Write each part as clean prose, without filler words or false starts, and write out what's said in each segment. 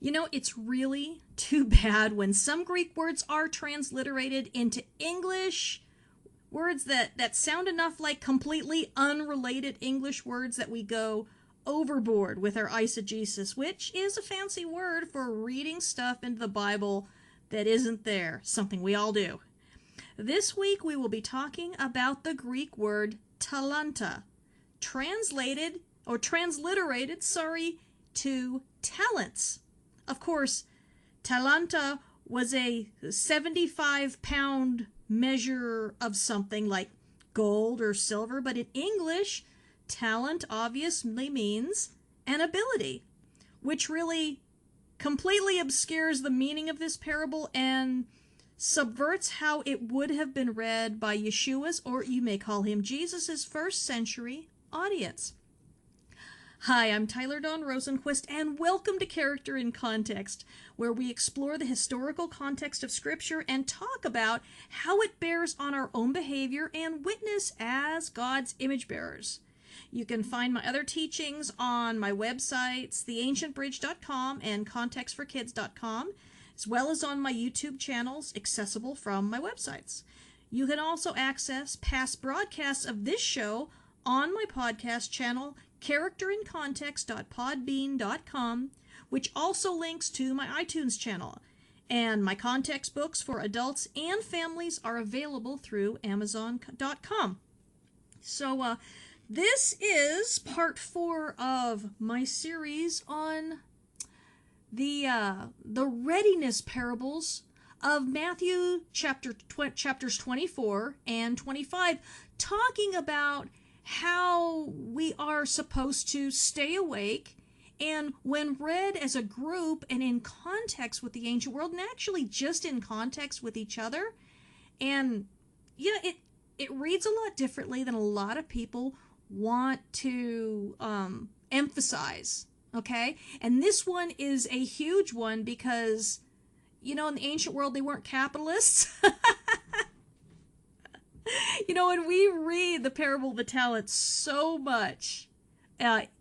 It's really too bad when some Greek words are transliterated into English, words that sound enough like completely unrelated English words that we go overboard with our eisegesis, which is a fancy word for reading stuff into the Bible that isn't there, something we all do. This week we will be talking about the Greek word talanta, transliterated to talents. Of course, talanta was a 75-pound measure of something like gold or silver, but in English, talent obviously means an ability, which really completely obscures the meaning of this parable and subverts how it would have been read by Yeshua's, or you may call him Jesus's, first century audience. Hi, I'm Tyler Dawn Rosenquist, and welcome to Character in Context, where we explore the historical context of Scripture and talk about how it bears on our own behavior and witness as God's image bearers. You can find my other teachings on my websites, theancientbridge.com and contextforkids.com, as well as on my YouTube channels, accessible from my websites. You can also access past broadcasts of this show on my podcast channel, characterincontext.podbean.com, which also links to my iTunes channel. And my context books for adults and families are available through Amazon.com. So this is part 4 of my series on the readiness parables of Matthew chapters 24 and 25, talking about how we are supposed to stay awake, and when read as a group and in context with the ancient world, and actually just in context with each other, and it reads a lot differently than a lot of people want to emphasize, okay? And this one is a huge one because, in the ancient world, they weren't capitalists. When we read the parable of the talents so much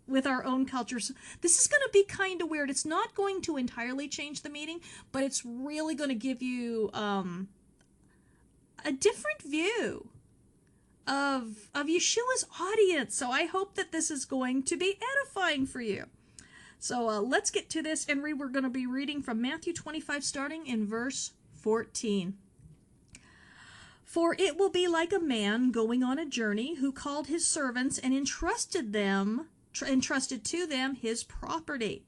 with our own cultures, this is going to be kind of weird. It's not going to entirely change the meaning, but it's really going to give you a different view of Yeshua's audience. So I hope that this is going to be edifying for you. So let's get to this, and we're going to be reading from Matthew 25, starting in verse 14. For it will be like a man going on a journey who called his servants and entrusted to them his property.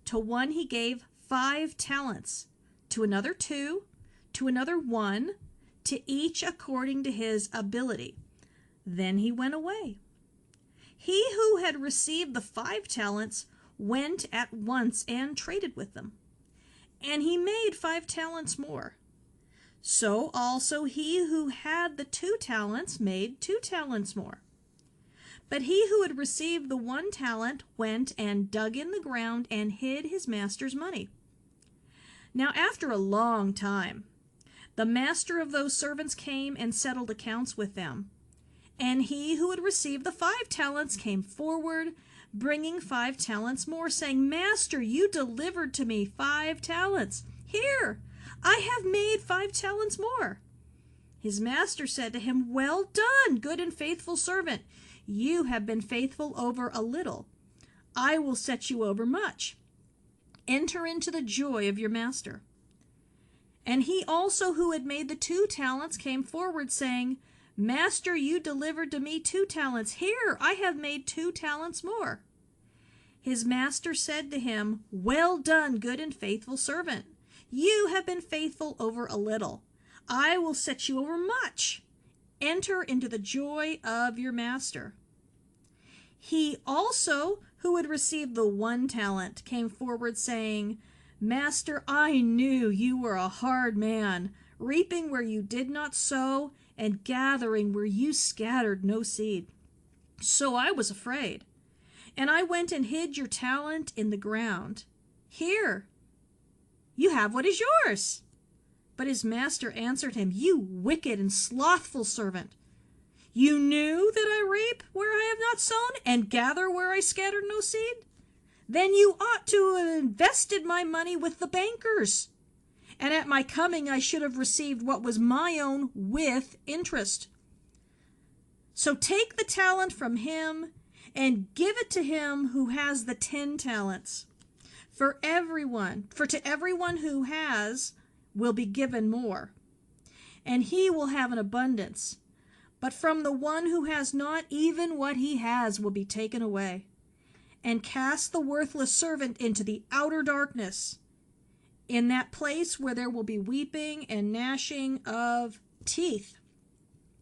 To one he gave 5 talents, to another 2, to another 1, to each according to his ability. Then he went away. He who had received the 5 talents went at once and traded with them, and he made 5 talents more. So also he who had the 2 talents made 2 talents more. But he who had received the 1 talent went and dug in the ground and hid his master's money. Now after a long time, the master of those servants came and settled accounts with them. And he who had received the 5 talents came forward, bringing 5 talents more, saying, Master, you delivered to me 5 talents. Here, I have made 5 talents more. His master said to him, Well done, good and faithful servant. You have been faithful over a little. I will set you over much. Enter into the joy of your master. And he also who had made the 2 talents came forward, saying, Master, you delivered to me 2 talents. Here, I have made 2 talents more. His master said to him, Well done, good and faithful servant. You have been faithful over a little. I will set you over much. Enter into the joy of your master. He also, who had received the 1 talent, came forward, saying, Master, I knew you were a hard man, reaping where you did not sow, and gathering where you scattered no seed. So I was afraid, and I went and hid your talent in the ground. Here, you have what is yours. But his master answered him, You wicked and slothful servant. You knew that I reap where I have not sown, and gather where I scattered no seed? then you ought to have invested my money with the bankers. And at my coming I should have received what was my own with interest. So take the talent from him and give it to him who has the 10 talents. For to everyone who has will be given more, and he will have an abundance. But from the one who has not, even what he has will be taken away. And cast the worthless servant into the outer darkness, in that place where there will be weeping and gnashing of teeth.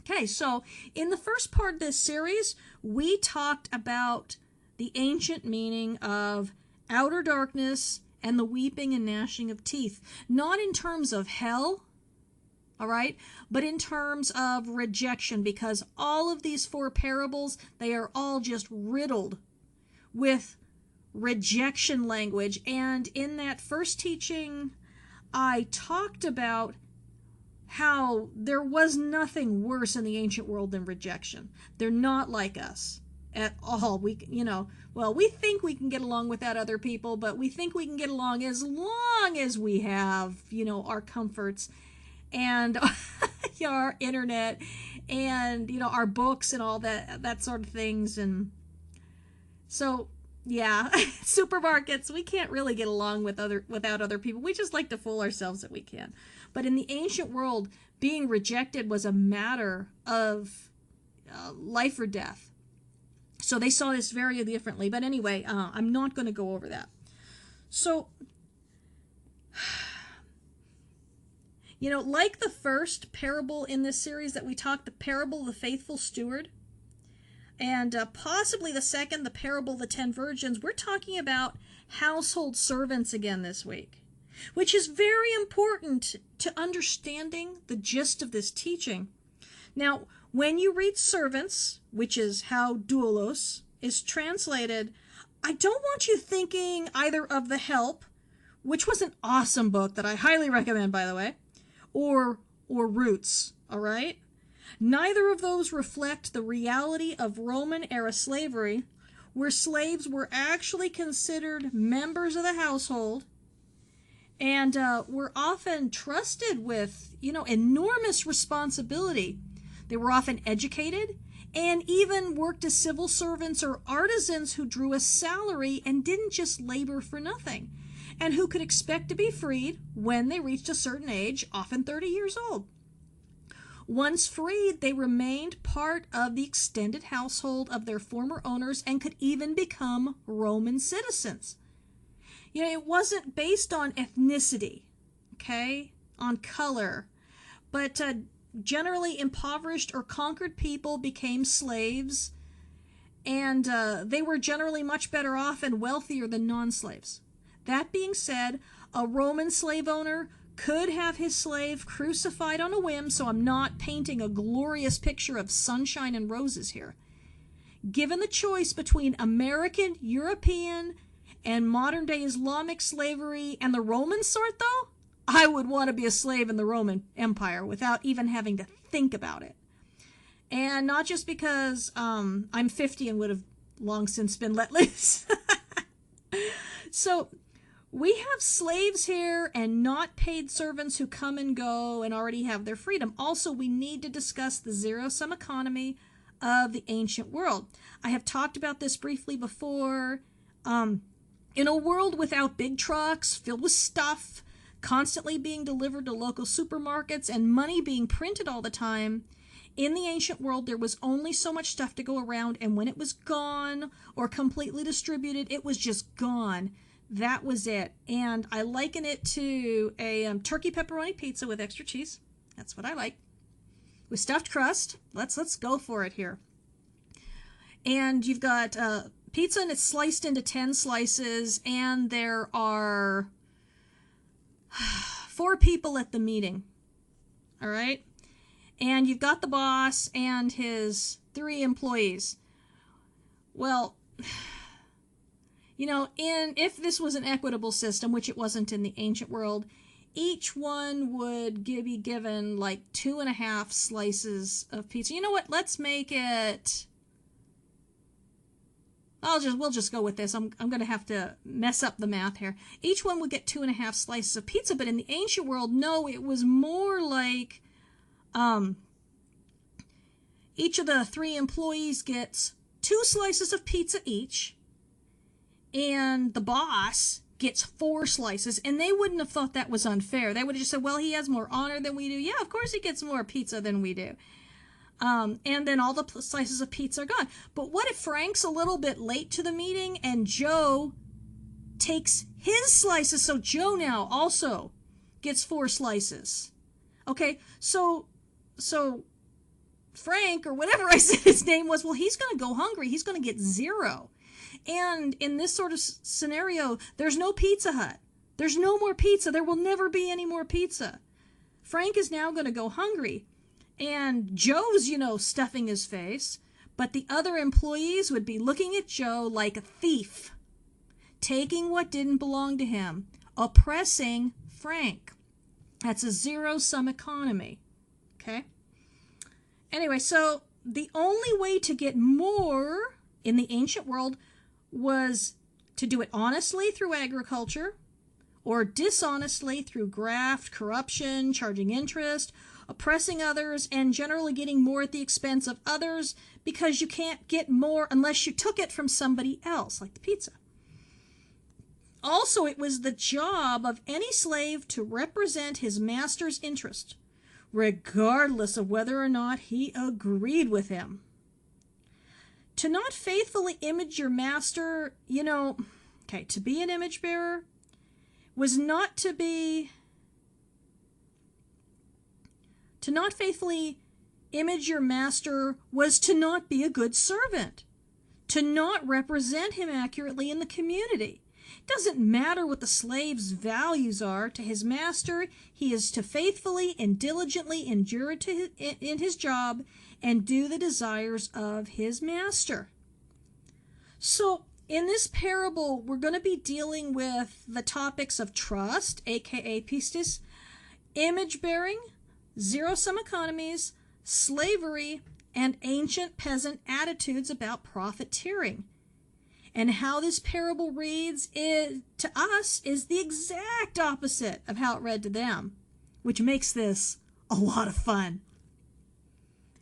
Okay, so in the first part of this series, we talked about the ancient meaning of outer darkness and the weeping and gnashing of teeth. Not in terms of hell, all right, but in terms of rejection, because all of these 4 parables, they are all just riddled with rejection language. And in that first teaching, I talked about how there was nothing worse in the ancient world than rejection. They're not like us at all. We think we can get along without other people, but we think we can get along as long as we have, our comforts and our internet and, our books and all that sort of things. And so, yeah, supermarkets, we can't really get along without other people. We just like to fool ourselves that we can. But in the ancient world, being rejected was a matter of life or death. So they saw this very differently. But anyway, I'm not going to go over that. So, like the first parable in this series that we talked, the parable of the faithful steward, and possibly the second, the parable of the 10 virgins, we're talking about household servants again this week, which is very important to understanding the gist of this teaching. Now, when you read servants, which is how doulos is translated, I don't want you thinking either of The Help, which was an awesome book that I highly recommend, by the way, or Roots, all right? Neither of those reflect the reality of Roman-era slavery, where slaves were actually considered members of the household and were often trusted with, enormous responsibility. They were often educated and even worked as civil servants or artisans who drew a salary and didn't just labor for nothing, and who could expect to be freed when they reached a certain age, often 30 years old. Once freed, they remained part of the extended household of their former owners and could even become Roman citizens. It wasn't based on ethnicity, okay, on color, but generally impoverished or conquered people became slaves, and they were generally much better off and wealthier than non-slaves. That being said, a Roman slave owner could have his slave crucified on a whim, so I'm not painting a glorious picture of sunshine and roses here. Given the choice between American, European, and modern-day Islamic slavery and the Roman sort, though, I would want to be a slave in the Roman Empire without even having to think about it. And not just because I'm 50 and would have long since been let loose. So we have slaves here and not paid servants who come and go and already have their freedom. Also, we need to discuss the zero-sum economy of the ancient world. I have talked about this briefly before. In a world without big trucks filled with stuff, constantly being delivered to local supermarkets, and money being printed all the time, in the ancient world there was only so much stuff to go around, and when it was gone or completely distributed, it was just gone. That was it. And I liken it to a turkey pepperoni pizza with extra cheese. That's what I like. With stuffed crust. Let's go for it here. And you've got pizza, and it's sliced into 10 slices, and there are 4 people at the meeting. All right? And you've got the boss and his 3 employees. Well, if this was an equitable system, which it wasn't in the ancient world, each one would be given like 2.5 slices of pizza. You know what? Let's make it we'll just go with this. I'm going to have to mess up the math here. Each one would get 2.5 slices of pizza, but in the ancient world, no, it was more like each of the 3 employees gets 2 slices of pizza each, and the boss gets 4 slices, and they wouldn't have thought that was unfair. They would have just said, well, he has more honor than we do. Yeah, of course he gets more pizza than we do. And then all the slices of pizza are gone. But what if Frank's a little bit late to the meeting and Joe takes his slices? So Joe now also gets 4 slices. Okay, so Frank, or whatever I said his name was, well, he's going to go hungry. He's going to get 0. And in this sort of scenario, there's no Pizza Hut. There's no more pizza. There will never be any more pizza. Frank is now going to go hungry. And Joe's, stuffing his face, but the other employees would be looking at Joe like a thief, taking what didn't belong to him, oppressing Frank. That's a zero-sum economy, okay? Anyway, so the only way to get more in the ancient world was to do it honestly through agriculture, or dishonestly through graft, corruption, charging interest, oppressing others, and generally getting more at the expense of others, because you can't get more unless you took it from somebody else, like the pizza. Also, it was the job of any slave to represent his master's interest, regardless of whether or not he agreed with him. To not faithfully image your master, to be an image bearer was not to be... To not faithfully image your master was to not be a good servant, to not represent him accurately in the community. It doesn't matter what the slave's values are to his master. He is to faithfully and diligently endure in his job and do the desires of his master. So in this parable, we're going to be dealing with the topics of trust, aka pistis, image bearing, zero-sum economies, slavery, and ancient peasant attitudes about profiteering. And how this parable reads to us is the exact opposite of how it read to them, which makes this a lot of fun.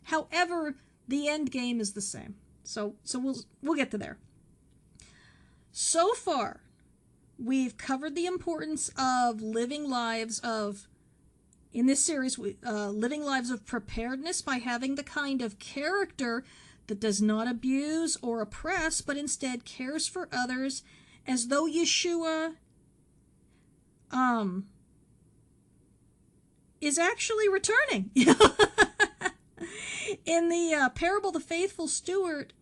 However, the end game is the same. So we'll get to there. So far, we've covered the importance of living lives of, in this series, living lives of preparedness by having the kind of character that does not abuse or oppress, but instead cares for others, as though Yeshua is actually returning. In the parable, the faithful steward,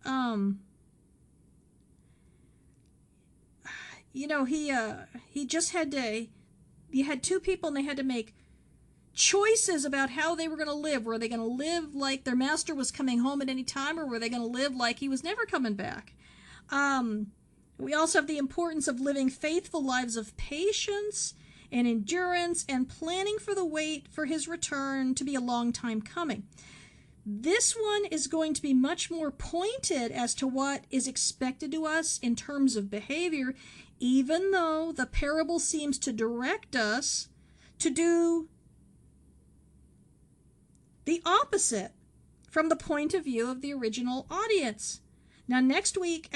he just had to, you had 2 people and they had to make choices about how they were going to live. Were they going to live like their master was coming home at any time, or were they going to live like he was never coming back? We also have the importance of living faithful lives of patience and endurance and planning for the wait for his return to be a long time coming. This one is going to be much more pointed as to what is expected to us in terms of behavior, even though the parable seems to direct us to do the opposite from the point of view of the original audience. Now, next week,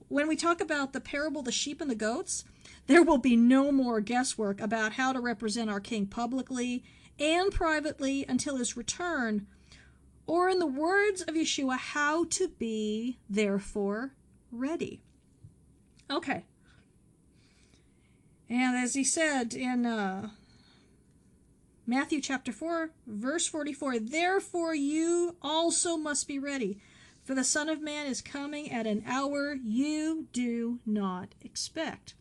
when we talk about the parable, the sheep and the goats, there will be no more guesswork about how to represent our king publicly and privately until his return, or in the words of Yeshua, how to be, therefore, ready. Okay. And as he said in Matthew chapter 4, verse 44, therefore you also must be ready, for the Son of Man is coming at an hour you do not expect.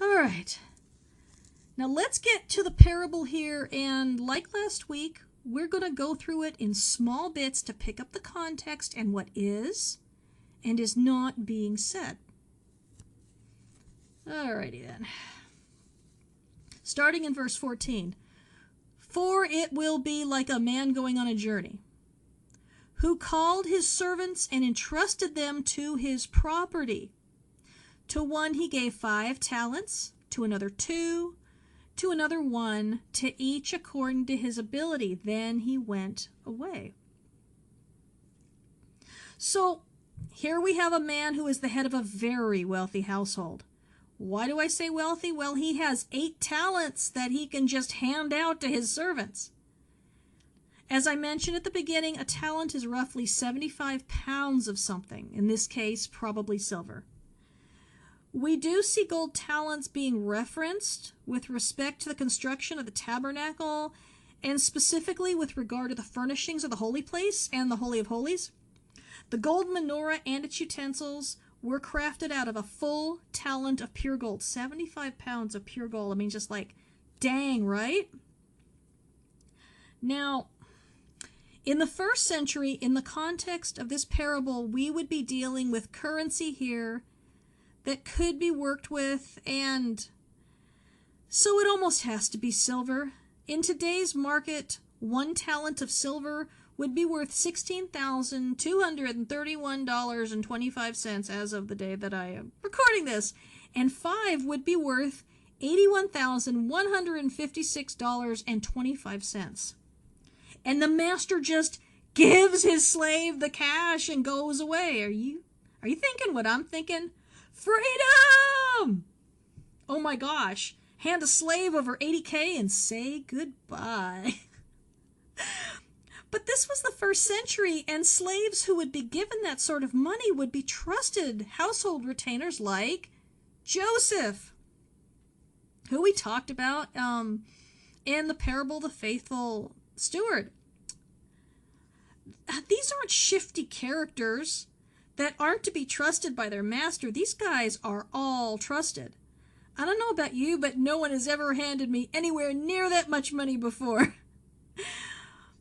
All right. Now let's get to the parable here, and like last week, we're going to go through it in small bits to pick up the context and what is and is not being said. Alrighty then. Starting in verse 14. For it will be like a man going on a journey, who called his servants and entrusted them to his property. To one he gave 5 talents, to another 2, to another 1, to each according to his ability. Then he went away. So here we have a man who is the head of a very wealthy household. Why do I say wealthy? Well, he has 8 talents that he can just hand out to his servants. As I mentioned at the beginning, a talent is roughly 75 pounds of something, in this case, probably silver. We do see gold talents being referenced with respect to the construction of the tabernacle, and specifically with regard to the furnishings of the holy place and the Holy of Holies. The gold menorah and its utensils were crafted out of a full talent of pure gold. 75 pounds of pure gold. I mean, just like, dang, right? Now, in the 1st century, in the context of this parable, we would be dealing with currency here that could be worked with, and so it almost has to be silver. In today's market, 1 talent of silver would be worth $16,231.25 as of the day that I am recording this, and 5 would be worth $81,156.25. And the master just gives his slave the cash and goes away. Are you thinking what I'm thinking? Freedom! Oh my gosh. Hand a slave over 80K and say goodbye. But this was the 1st century, and slaves who would be given that sort of money would be trusted household retainers like Joseph, who we talked about in the parable of the faithful steward. These aren't shifty characters that aren't to be trusted by their master. These guys are all trusted. I don't know about you, but no one has ever handed me anywhere near that much money before.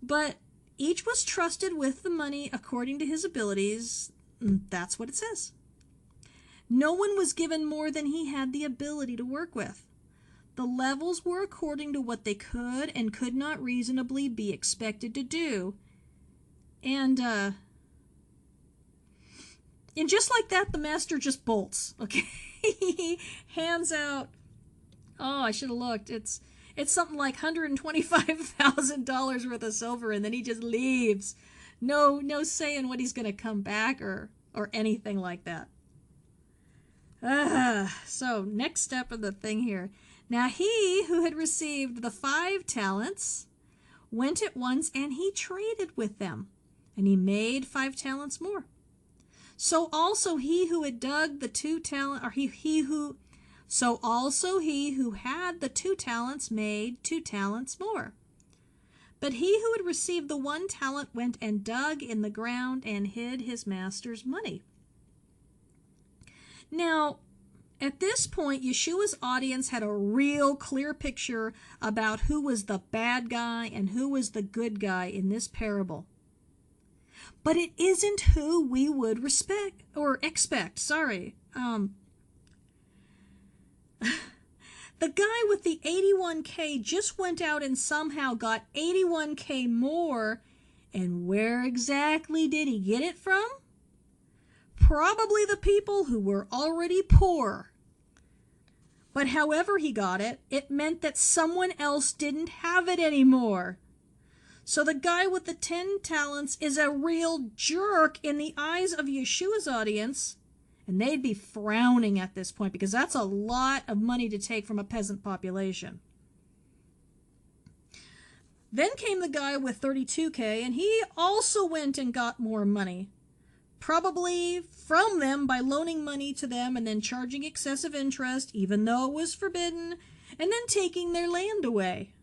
But each was trusted with the money according to his abilities. That's what it says. No one was given more than he had the ability to work with. The levels were according to what they could and could not reasonably be expected to do. And just like that, the master just bolts. Okay, he hands out. Oh, I should have looked. It's something like $125,000 worth of silver, and then he just leaves. No saying when he's going to come back or anything like that. So next step of the thing here. Now he who had received the 5 talents went at once, and he traded with them, and he made 5 talents more. So also he who had dug the 2 talents, so also he who had the 2 talents made 2 talents more. But he who had received the 1 talent went and dug in the ground and hid his master's money. Now, at this point, Yeshua's audience had a real clear picture about who was the bad guy and who was the good guy in this parable. But it isn't who we would expect. The guy with the 81K just went out and somehow got 81K more. And where exactly did he get it from? Probably the people who were already poor. But however he got it, it meant that someone else didn't have it anymore. So the guy with the 10 talents is a real jerk in the eyes of Yeshua's audience, and they'd be frowning at this point because that's a lot of money to take from a peasant population. Then came the guy with 32K, and he also went and got more money, probably from them by loaning money to them and then charging excessive interest, even though it was forbidden, and then taking their land away.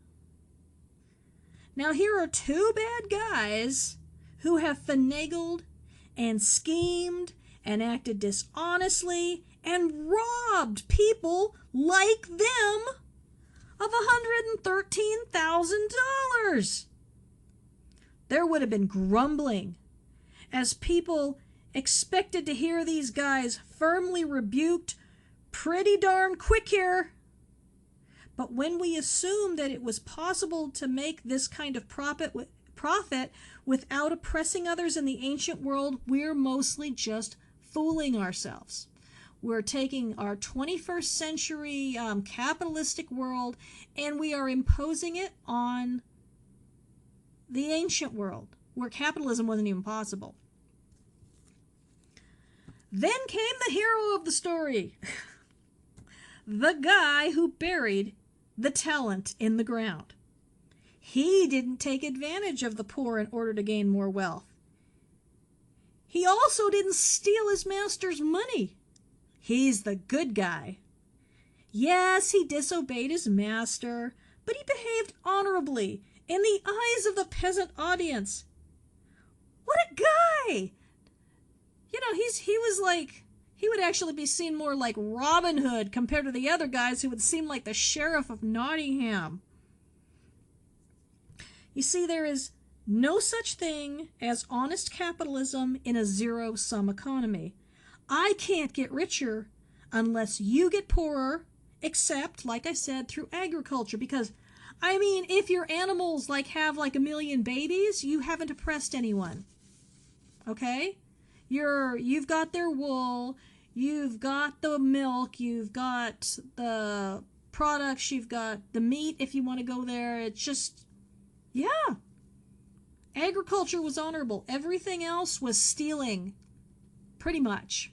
Now here are 2 bad guys who have finagled and schemed and acted dishonestly and robbed people like them of $113,000. There would have been grumbling as people expected to hear these guys firmly rebuked pretty darn quick here. But when we assume that it was possible to make this kind of profit profit without oppressing others in the ancient world, we're mostly just fooling ourselves. We're taking our 21st century capitalistic world and we are imposing it on the ancient world, where capitalism wasn't even possible. Then came the hero of the story. The guy who buried the talent in the ground. He didn't take advantage of the poor in order to gain more wealth. He also didn't steal his master's money. He's the good guy. Yes, he disobeyed his master, but he behaved honorably in the eyes of the peasant audience. What a guy! You know, he would actually be seen more like Robin Hood compared to the other guys who would seem like the sheriff of Nottingham. You see, there is no such thing as honest capitalism in a zero-sum economy. I can't get richer unless you get poorer, except, like I said, through agriculture. Because, I mean, if your animals have 1 million babies, you haven't oppressed anyone. Okay? You've got their wool, you've got the milk, you've got the products, you've got the meat if you want to go there. It's just, yeah. Agriculture was honorable. Everything else was stealing, pretty much.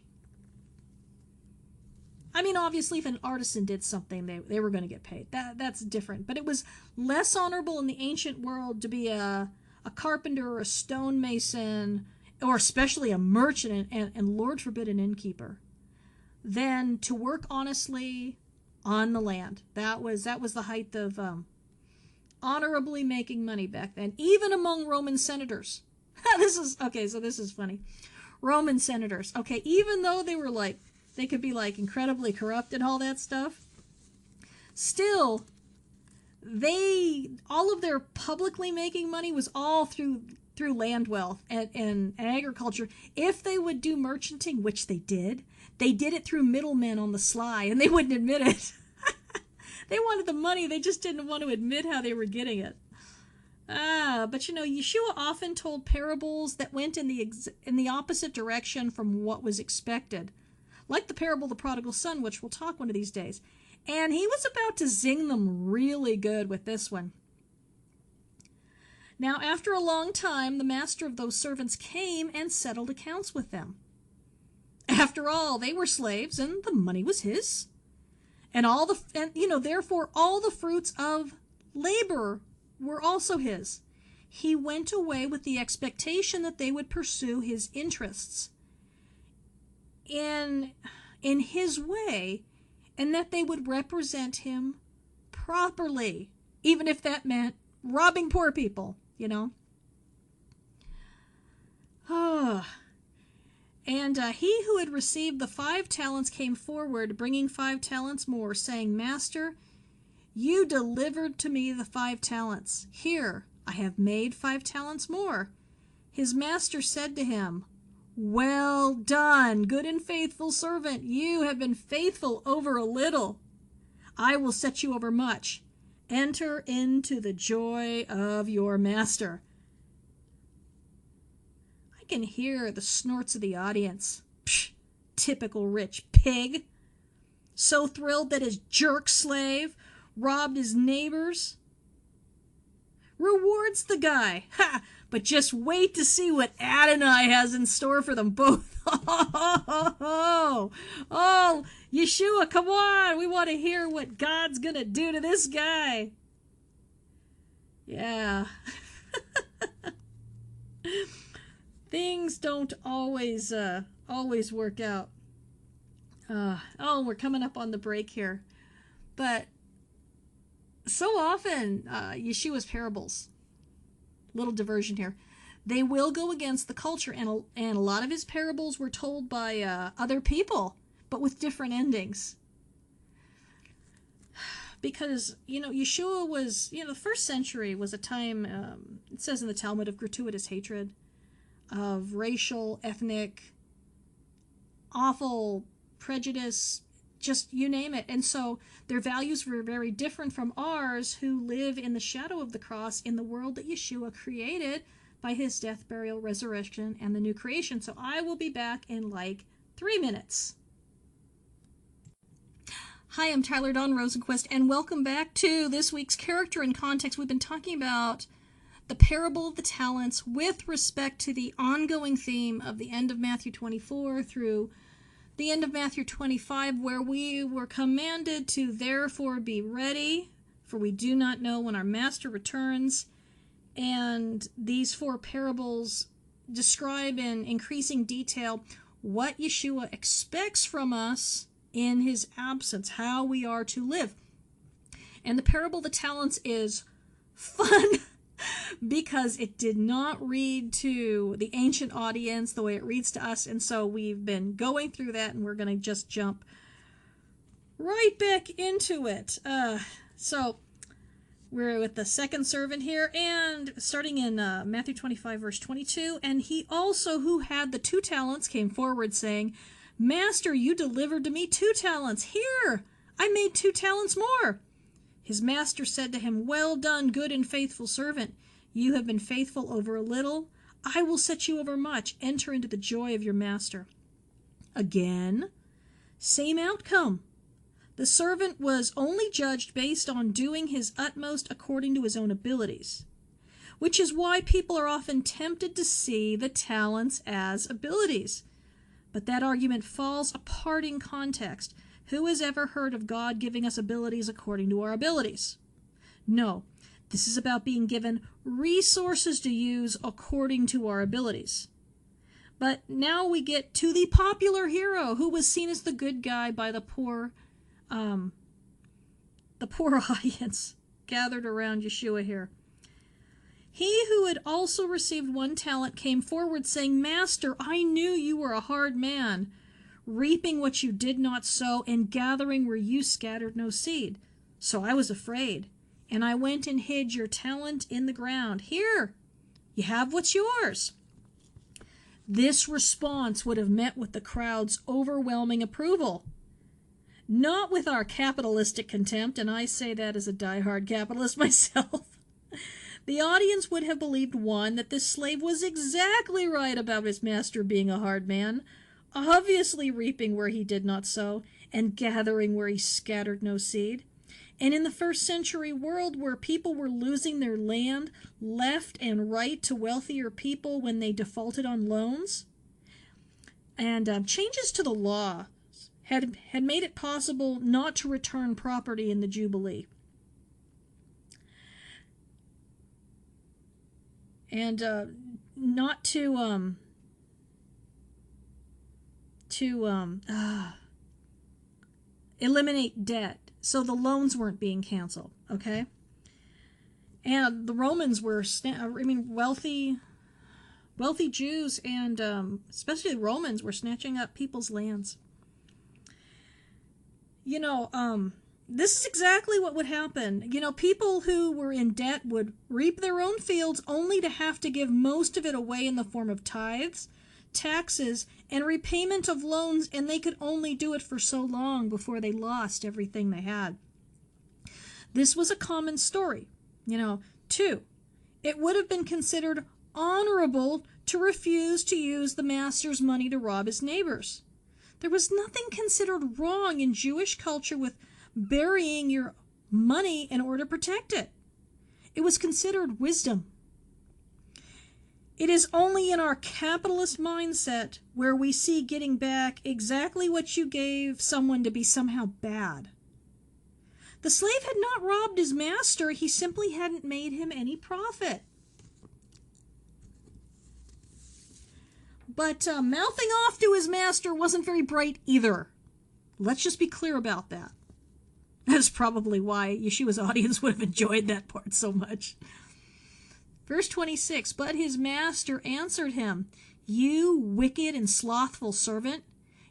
I mean, obviously, if an artisan did something, they were going to get paid. That's different. But it was less honorable in the ancient world to be a carpenter or a stonemason, or especially a merchant and Lord forbid an innkeeper, than to work honestly on the land. That was the height of honorably making money back then, even among Roman senators. This is funny. Roman senators, okay, even though they could be incredibly corrupt and all that stuff, still, all of their publicly making money was all through land wealth and agriculture. If they would do merchanting, which they did it through middlemen on the sly, and they wouldn't admit it. They wanted the money, they just didn't want to admit how they were getting it. But Yeshua often told parables that went in the opposite direction from what was expected. Like the parable of the prodigal son, which we'll talk one of these days. And he was about to zing them really good with this one. Now, after a long time, the master of those servants came and settled accounts with them. After all, they were slaves, and the money was his. Therefore, all the fruits of labor were also his. He went away with the expectation that they would pursue his interests in his way, and that they would represent him properly, even if that meant robbing poor people, And he who had received the 5 talents came forward, bringing 5 talents more, saying, Master, you delivered to me the 5 talents. Here, I have made 5 talents more. His master said to him, Well done, good and faithful servant. You have been faithful over a little. I will set you over much. Enter into the joy of your master. I can hear the snorts of the audience. Psh, typical rich pig. So thrilled that his jerk slave robbed his neighbors. Rewards the guy. Ha! But just wait to see what Adonai has in store for them both. Oh, Yeshua, come on. We want to hear what God's going to do to this guy. Yeah. Things don't always work out. We're coming up on the break here. But so often, Yeshua's parables, little diversion here, they will go against the culture, and a lot of his parables were told by other people, but with different endings. Because, Yeshua was, the first century was a time, it says in the Talmud, of gratuitous hatred, of racial, ethnic, awful prejudice, just you name it. And so their values were very different from ours, who live in the shadow of the cross in the world that Yeshua created by his death, burial, resurrection, and the new creation. So I will be back in like 3 minutes. Hi, I'm Tyler Dawn Rosenquist, and welcome back to this week's Character and Context. We've been talking about the parable of the talents with respect to the ongoing theme of the end of Matthew 24 through the end of Matthew 25, where we were commanded to therefore be ready, for we do not know when our master returns. And these 4 parables describe in increasing detail what Yeshua expects from us in his absence, how we are to live. And the parable of the talents is fun because it did not read to the ancient audience the way it reads to us. And so we've been going through that, and we're going to just jump right back into it. So we're with the second servant here, and starting in Matthew 25, verse 22, and he also who had the 2 talents came forward, saying, Master, you delivered to me 2 talents. Here, I made 2 talents more. His master said to him, Well done, good and faithful servant. You have been faithful over a little. I will set you over much. Enter into the joy of your master. Again, same outcome. The servant was only judged based on doing his utmost according to his own abilities, which is why people are often tempted to see the talents as abilities. But that argument falls apart in context. Who has ever heard of God giving us abilities according to our abilities? No, this is about being given resources to use according to our abilities. But now we get to the popular hero who was seen as the good guy by the poor audience gathered around Yeshua here. He who had also received 1 talent came forward, saying, Master, I knew you were a hard man, reaping what you did not sow, and gathering where you scattered no seed. So I was afraid, and I went and hid your talent in the ground. Here, you have what's yours. This response would have met with the crowd's overwhelming approval. Not with our capitalistic contempt, and I say that as a diehard capitalist myself. The audience would have believed, 1, that this slave was exactly right about his master being a hard man, obviously reaping where he did not sow, and gathering where he scattered no seed. And in the first century world, where people were losing their land left and right to wealthier people when they defaulted on loans, and changes to the law had made it possible not to return property in the Jubilee. And not to eliminate debt, so the loans weren't being canceled. Okay, and the Romans were, wealthy Jews and especially the Romans were snatching up people's lands. This is exactly what would happen. People who were in debt would reap their own fields only to have to give most of it away in the form of tithes, taxes, and repayment of loans, and they could only do it for so long before they lost everything they had. This was a common story. 2, it would have been considered honorable to refuse to use the master's money to rob his neighbors. There was nothing considered wrong in Jewish culture with burying your money in order to protect it. It was considered wisdom. It is only in our capitalist mindset where we see getting back exactly what you gave someone to be somehow bad. The slave had not robbed his master, he simply hadn't made him any profit. But mouthing off to his master wasn't very bright either. Let's just be clear about that. That's probably why Yeshua's audience would have enjoyed that part so much. Verse 26, But his master answered him, You wicked and slothful servant,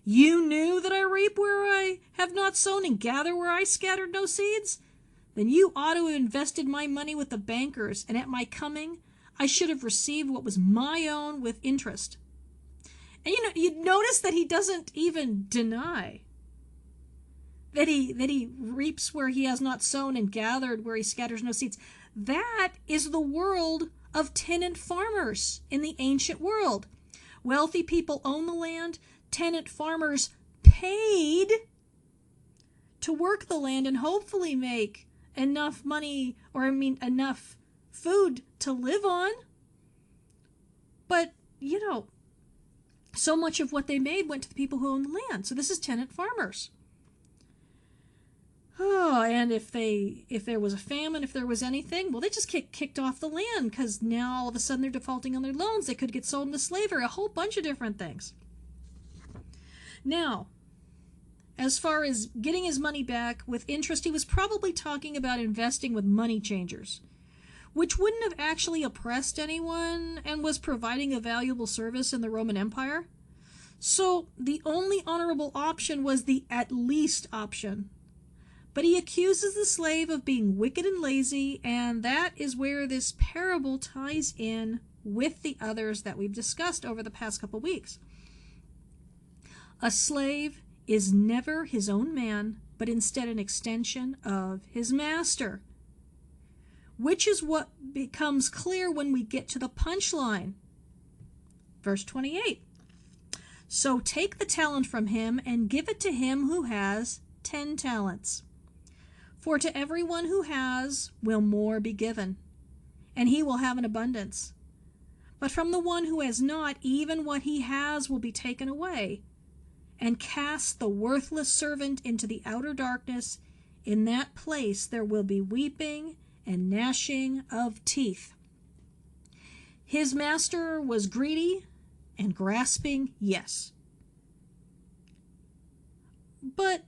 you knew that I reap where I have not sown and gather where I scattered no seeds? Then you ought to have invested my money with the bankers, and at my coming I should have received what was my own with interest. And you notice that he doesn't even deny that he reaps where he has not sown and gathered where he scatters no seeds. That is the world of tenant farmers in the ancient world. Wealthy people own the land. Tenant farmers paid to work the land and hopefully make enough money, enough food to live on. But, so much of what they made went to the people who owned the land. So this is tenant farmers. Oh, and if there was a famine, if there was anything, well, they just get kicked off the land because now all of a sudden they're defaulting on their loans. They could get sold into slavery, a whole bunch of different things. Now, as far as getting his money back with interest, he was probably talking about investing with money changers, which wouldn't have actually oppressed anyone and was providing a valuable service in the Roman Empire. So the only honorable option was the at least option. But he accuses the slave of being wicked and lazy, and that is where this parable ties in with the others that we've discussed over the past couple weeks. A slave is never his own man, but instead an extension of his master, which is what becomes clear when we get to the punchline. Verse 28. So take the talent from him and give it to him who has 10 talents. For to everyone who has will more be given, and he will have an abundance. But from the one who has not, even what he has will be taken away. And cast the worthless servant into the outer darkness. In that place there will be weeping and gnashing of teeth. His master was greedy and grasping, yes. But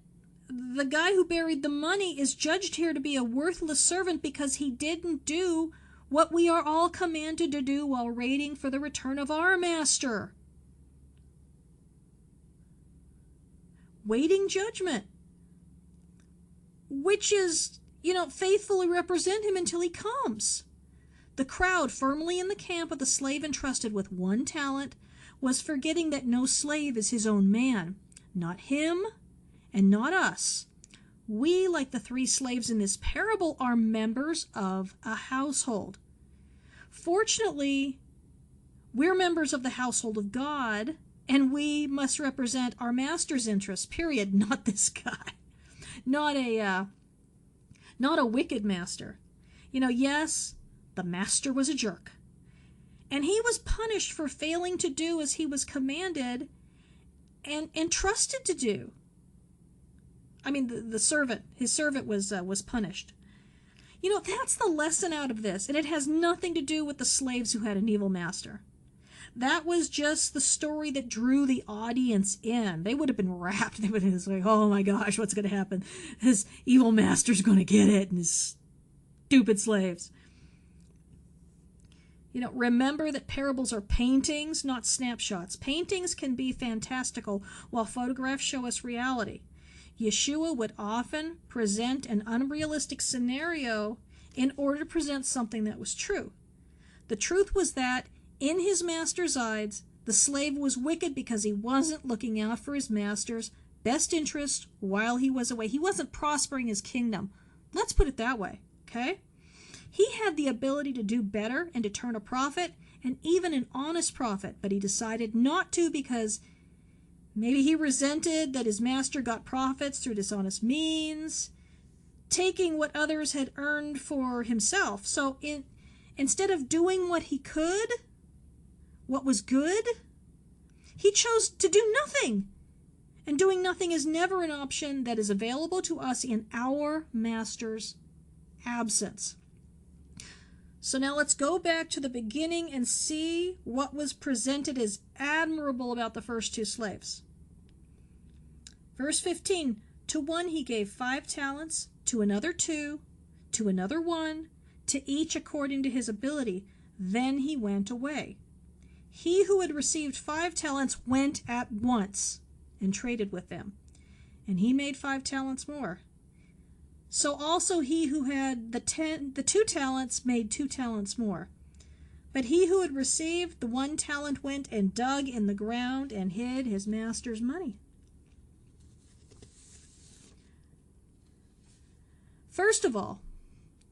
the guy who buried the money is judged here to be a worthless servant because he didn't do what we are all commanded to do while waiting for the return of our master. Waiting judgment, which is, faithfully represent him until he comes. The crowd firmly in the camp of the slave entrusted with 1 talent was forgetting that no slave is his own man, not him and not us. We, like the 3 slaves in this parable, are members of a household. Fortunately, we're members of the household of God, and we must represent our master's interests, period, not this guy. Not a wicked master. Yes, the master was a jerk. And he was punished for failing to do as he was commanded and entrusted to do. His servant was punished. That's the lesson out of this, and it has nothing to do with the slaves who had an evil master. That was just the story that drew the audience in. They would have been rapt. They would have been like, oh my gosh, what's going to happen? His evil master's going to get it, and his stupid slaves. Remember that parables are paintings, not snapshots. Paintings can be fantastical, while photographs show us reality. Yeshua would often present an unrealistic scenario in order to present something that was true. The truth was that, in his master's eyes, the slave was wicked because he wasn't looking out for his master's best interest while he was away. He wasn't prospering his kingdom. Let's put it that way, okay? He had the ability to do better and to turn a profit, and even an honest profit, but he decided not to because maybe he resented that his master got profits through dishonest means, taking what others had earned for himself. So instead of doing what he could, what was good, he chose to do nothing. And doing nothing is never an option that is available to us in our master's absence. So now let's go back to the beginning and see what was presented as admirable about the first 2 slaves. Verse 15, to one he gave 5 talents, to another 2, to another 1, to each according to his ability. Then he went away. He who had received 5 talents went at once and traded with them, and he made 5 talents more. So also he who had the 2 talents made 2 talents more. But he who had received the 1 talent went and dug in the ground and hid his master's money. First of all,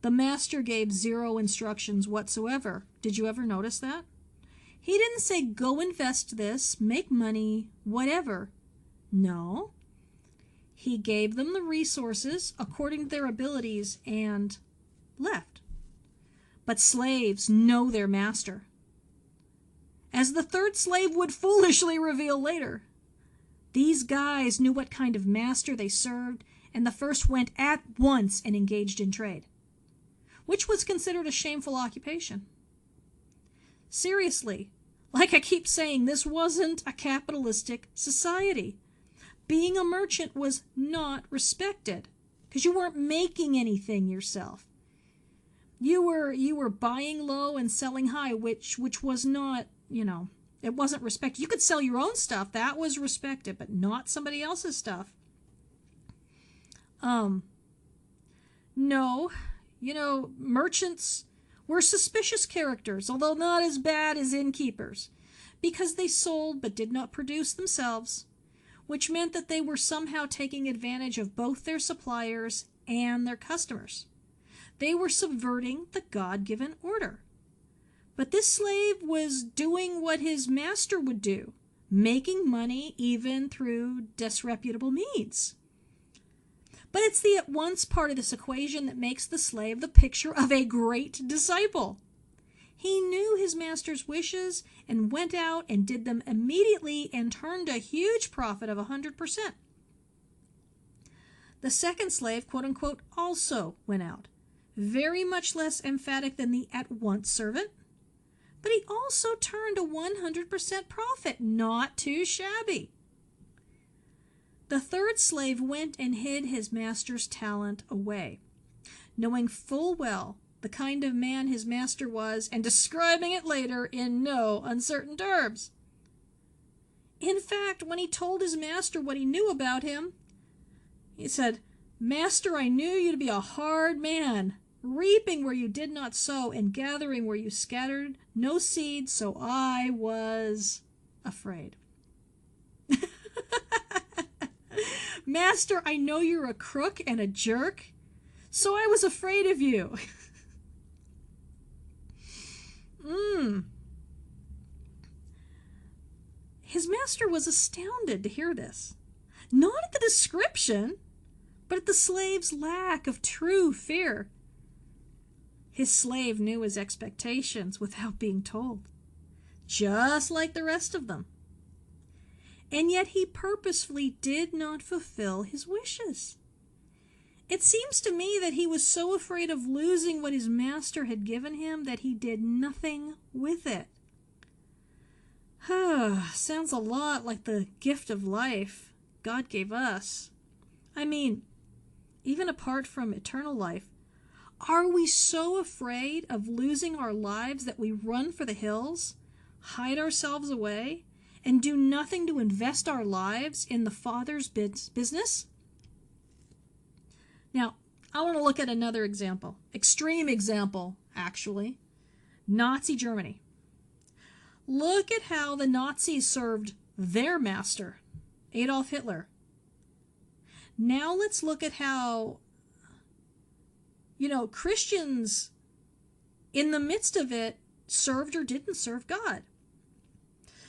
the master gave 0 instructions whatsoever. Did you ever notice that? He didn't say, go invest this, make money, whatever. No. He gave them the resources according to their abilities and left. But slaves know their master. As the third slave would foolishly reveal later, these guys knew what kind of master they served, and the first went at once and engaged in trade, which was considered a shameful occupation. Seriously, like I keep saying, this wasn't a capitalistic society. Being a merchant was not respected because you weren't making anything yourself. You were buying low and selling high, which was not, it wasn't respected. You could sell your own stuff, that was respected, but not somebody else's stuff. No, merchants were suspicious characters, although not as bad as innkeepers, because they sold but did not produce themselves, which meant that they were somehow taking advantage of both their suppliers and their customers. They were subverting the God-given order. But this slave was doing what his master would do, making money even through disreputable means. But it's the at once part of this equation that makes the slave the picture of a great disciple. He knew his master's wishes and went out and did them immediately and turned a huge profit of 100%. The second slave, quote unquote, also went out, very much less emphatic than the at once servant, but he also turned a 100% profit, not too shabby. The third slave went and hid his master's talent away, knowing full well the kind of man his master was and describing it later in no uncertain terms. In fact, when he told his master what he knew about him, he said, "Master, I knew you to be a hard man, reaping where you did not sow and gathering where you scattered no seed, so I was afraid." Master, I know you're a crook and a jerk, so I was afraid of you. His master was astounded to hear this, not at the description, but at the slave's lack of true fear. His slave knew his expectations without being told, just like the rest of them. And yet he purposefully did not fulfill his wishes. It seems to me that he was so afraid of losing what his master had given him that he did nothing with it. Sounds a lot like the gift of life God gave us. I mean, even apart from eternal life, are we so afraid of losing our lives that we run for the hills, hide ourselves away, and do nothing to invest our lives in the Father's business? Now, I want to look at another example, extreme example, actually, Nazi Germany. Look at how the Nazis served their master, Adolf Hitler. Now let's look at how, Christians in the midst of it served or didn't serve God.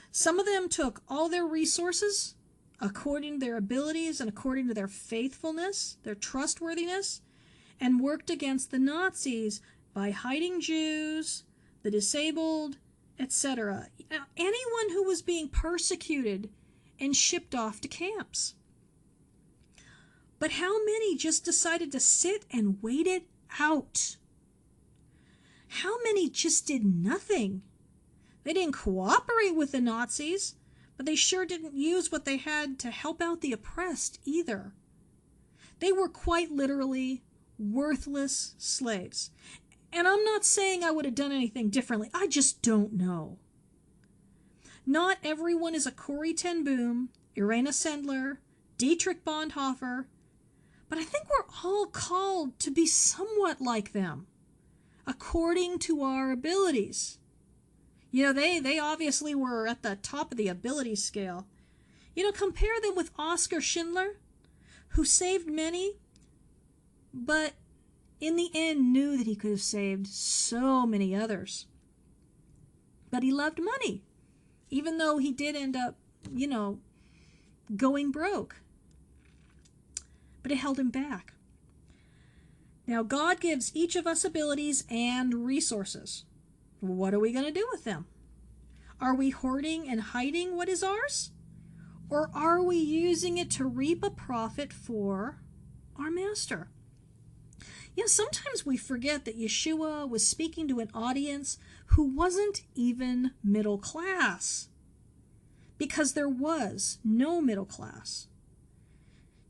Some of them took all their resources according to their abilities and according to their faithfulness, their trustworthiness, and worked against the Nazis by hiding Jews, the disabled, etc. Anyone who was being persecuted and shipped off to camps. But how many just decided to sit and wait it out? How many just did nothing? They didn't cooperate with the Nazis, but they sure didn't use what they had to help out the oppressed either. They were quite literally worthless slaves. And I'm not saying I would have done anything differently. I just don't know. Not everyone is a Corrie ten Boom, Irena Sendler, Dietrich Bonhoeffer, but I think we're all called to be somewhat like them, according to our abilities. They obviously were at the top of the ability scale. Compare them with Oskar Schindler, who saved many, but in the end knew that he could have saved so many others. But he loved money, even though he did end up, going broke. But it held him back. Now, God gives each of us abilities and resources. What are we going to do with them? Are we hoarding and hiding what is ours? Or are we using it to reap a profit for our master? Sometimes we forget that Yeshua was speaking to an audience who wasn't even middle class, because there was no middle class.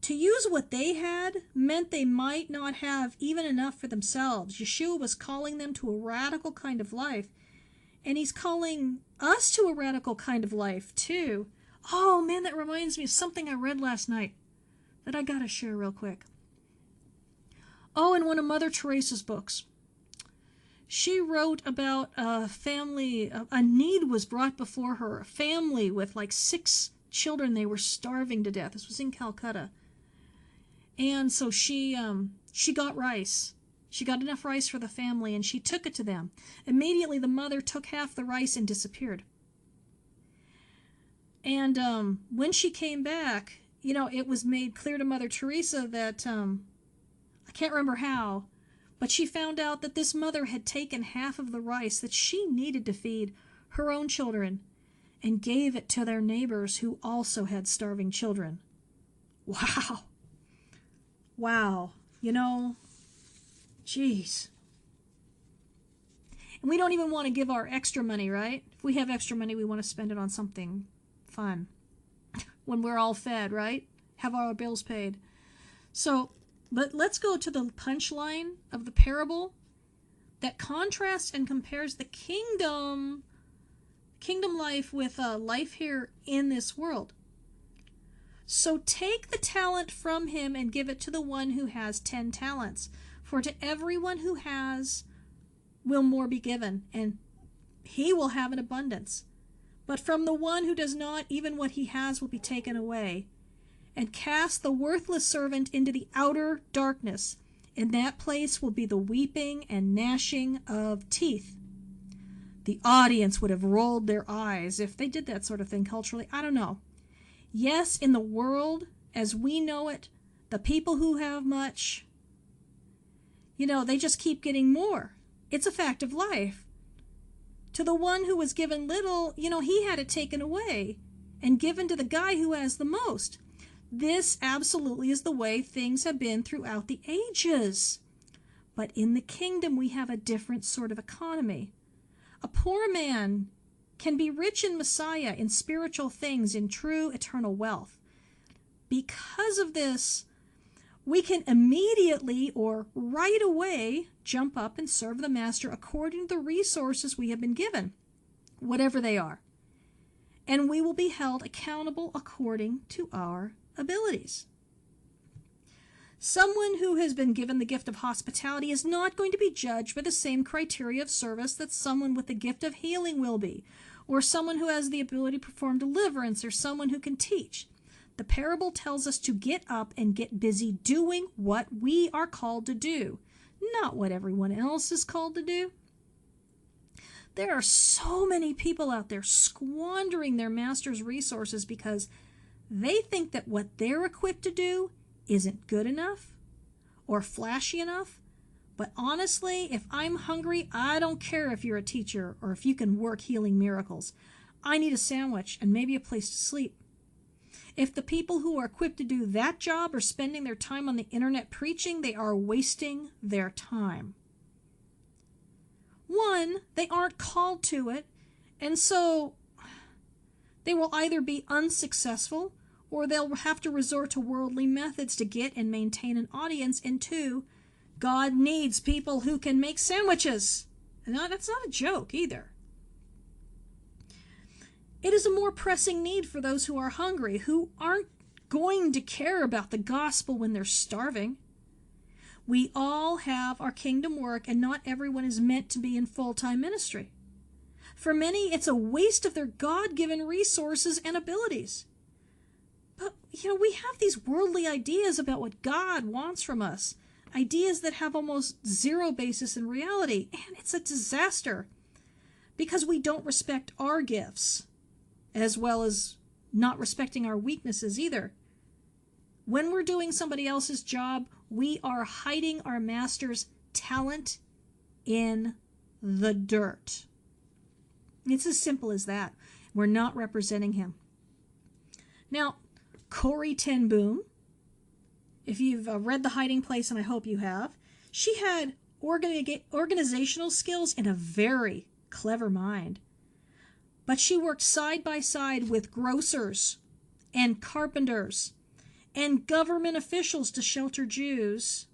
To use what they had meant they might not have even enough for themselves. Yeshua was calling them to a radical kind of life, and he's calling us to a radical kind of life too. Oh man, that reminds me of something I read last night that I gotta share real quick. Oh, in one of Mother Teresa's books, she wrote about a family, a need was brought before her, a family with like 6 children. They were starving to death. This was in Calcutta. And so she got rice. She got enough rice for the family, and she took it to them. Immediately, the mother took half the rice and disappeared. And when she came back, it was made clear to Mother Teresa that, I can't remember how, but she found out that this mother had taken half of the rice that she needed to feed her own children and gave it to their neighbors who also had starving children. Wow. Wow. Geez. And we don't even want to give our extra money, right? If we have extra money, we want to spend it on something fun when we're all fed, right? Have our bills paid. But let's go to the punchline of the parable that contrasts and compares the kingdom life with life here in this world. So take the talent from him and give it to the one who has 10 talents. For to everyone who has will more be given, and he will have an abundance. But from the one who does not, even what he has will be taken away. And cast the worthless servant into the outer darkness. In that place will be the weeping and gnashing of teeth. The audience would have rolled their eyes if they did that sort of thing culturally. I don't know. Yes, in the world as we know it, the people who have much, they just keep getting more. It's a fact of life. To the one who was given little, he had it taken away and given to the guy who has the most. This absolutely is the way things have been throughout the ages. But in the kingdom, we have a different sort of economy. A poor man can be rich in Messiah, in spiritual things, in true eternal wealth. Because of this, we can immediately or right away jump up and serve the Master according to the resources we have been given, whatever they are. And we will be held accountable according to our abilities. Someone who has been given the gift of hospitality is not going to be judged by the same criteria of service that someone with the gift of healing will be, or someone who has the ability to perform deliverance, or someone who can teach. The parable tells us to get up and get busy doing what we are called to do, not what everyone else is called to do. There are so many people out there squandering their master's resources because they think that what they're equipped to do isn't good enough or flashy enough. But honestly, if I'm hungry, I don't care if you're a teacher or if you can work healing miracles. I need a sandwich and maybe a place to sleep. If the people who are equipped to do that job are spending their time on the internet preaching, they are wasting their time. One, they aren't called to it, and so they will either be unsuccessful or they'll have to resort to worldly methods to get and maintain an audience. And two, God needs people who can make sandwiches. And that's not a joke either. It is a more pressing need for those who are hungry, who aren't going to care about the gospel when they're starving. We all have our kingdom work, and not everyone is meant to be in full-time ministry. For many, it's a waste of their God-given resources and abilities. But, we have these worldly ideas about what God wants from us. ideas that have almost zero basis in reality. And it's a disaster because we don't respect our gifts as well as not respecting our weaknesses either. When we're doing somebody else's job, we are hiding our master's talent in the dirt. It's as simple as that. We're not representing him. Now, Corrie ten Boom, if you've read The Hiding Place, and I hope you have, she had organizational skills and a very clever mind. But she worked side by side with grocers and carpenters and government officials to shelter Jews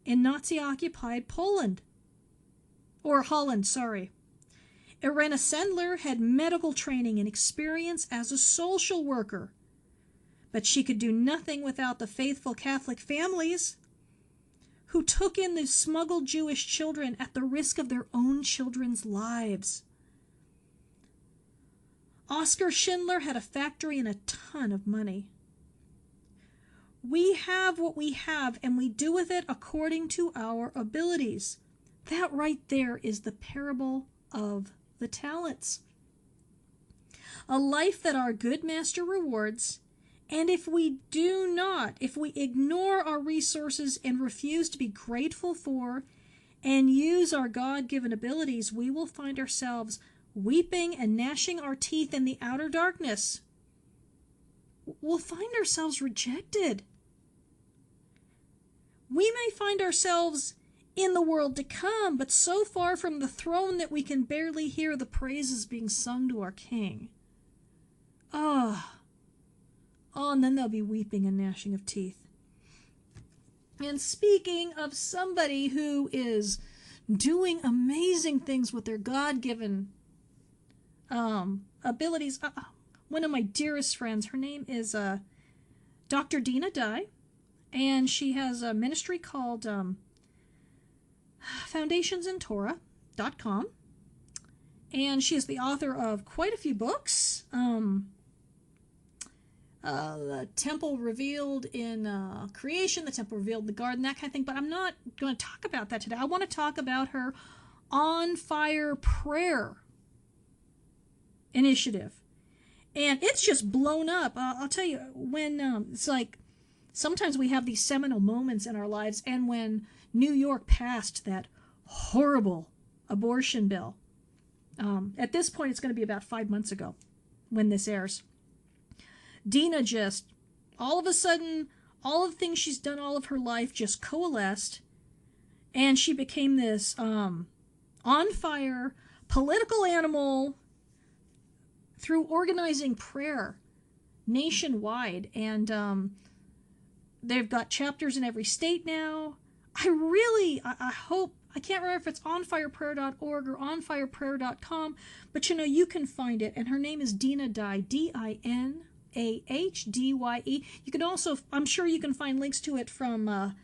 in Nazi-occupied Poland. Or Holland, sorry. Irena Sendler had medical training and experience as a social worker, but she could do nothing without the faithful Catholic families who took in the smuggled Jewish children at the risk of their own children's lives. Oskar Schindler had a factory and a ton of money. We have what we have, and we do with it according to our abilities. That right there is the parable of the talents. A life that our good master rewards, and if we ignore our resources and refuse to be grateful for and use our God-given abilities, we will find ourselves weeping and gnashing our teeth in the outer darkness. We'll find ourselves rejected. We may find ourselves in the world to come, but so far from the throne that we can barely hear the praises being sung to our King. And then there'll be weeping and gnashing of teeth. And speaking of somebody who is doing amazing things with their God-given abilities, one of my dearest friends, her name is Dr. Dina Dye, and she has a ministry called foundationsandtorah.com, and she is the author of quite a few books. The temple revealed in creation, the temple revealed in the garden, that kind of thing, but I'm not going to talk about that today. I want to talk about her On Fire Prayer initiative, and it's just blown up. I'll tell you, when it's like sometimes we have these seminal moments in our lives, and when New York passed that horrible abortion bill, at this point it's going to be about 5 months ago when this airs, Dina just, all of a sudden, all of the things she's done all of her life just coalesced, and she became this on fire political animal through organizing prayer nationwide. And they've got chapters in every state now. I hope, I can't remember if it's onfireprayer.org or onfireprayer.com, but you can find it. And her name is Dina Dye, DinahDye. You can also, I'm sure you can find links to it from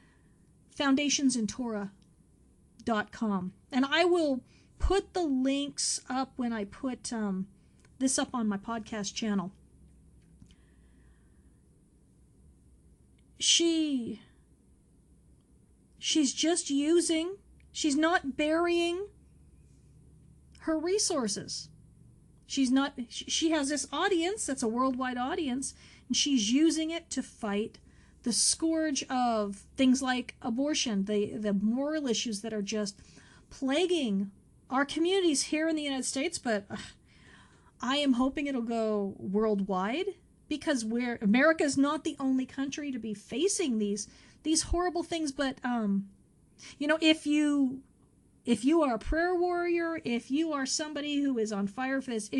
foundationsandtorah.com. And I will put the links up when I put this up on my podcast channel. She's just using, she's not burying her resources. She has this audience that's a worldwide audience, and she's using it to fight the scourge of things like abortion, the moral issues that are just plaguing our communities here in the United States, but I am hoping it'll go worldwide, because America is not the only country to be facing these horrible things. But if you are a prayer warrior, if you are somebody who is on fire for these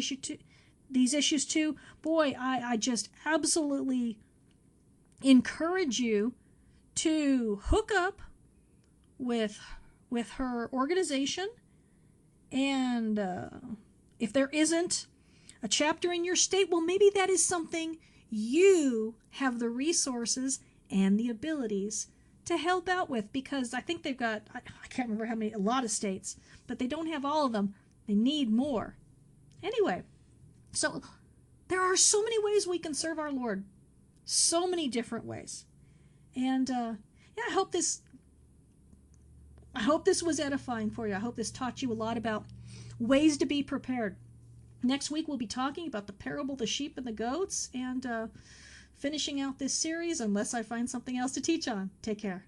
issues too, boy, I just absolutely encourage you to hook up with her organization. And if there isn't a chapter in your state, well, maybe that is something you have the resources and the abilities to help out with, because I think they've got, I can't remember how many, a lot of states, but they don't have all of them. They need more. Anyway, so there are so many ways we can serve our Lord. So many different ways. And I hope this I hope this was edifying for you. I hope this taught you a lot about ways to be prepared. Next week, we'll be talking about the parable of the sheep and the goats and finishing out this series unless I find something else to teach on. Take care.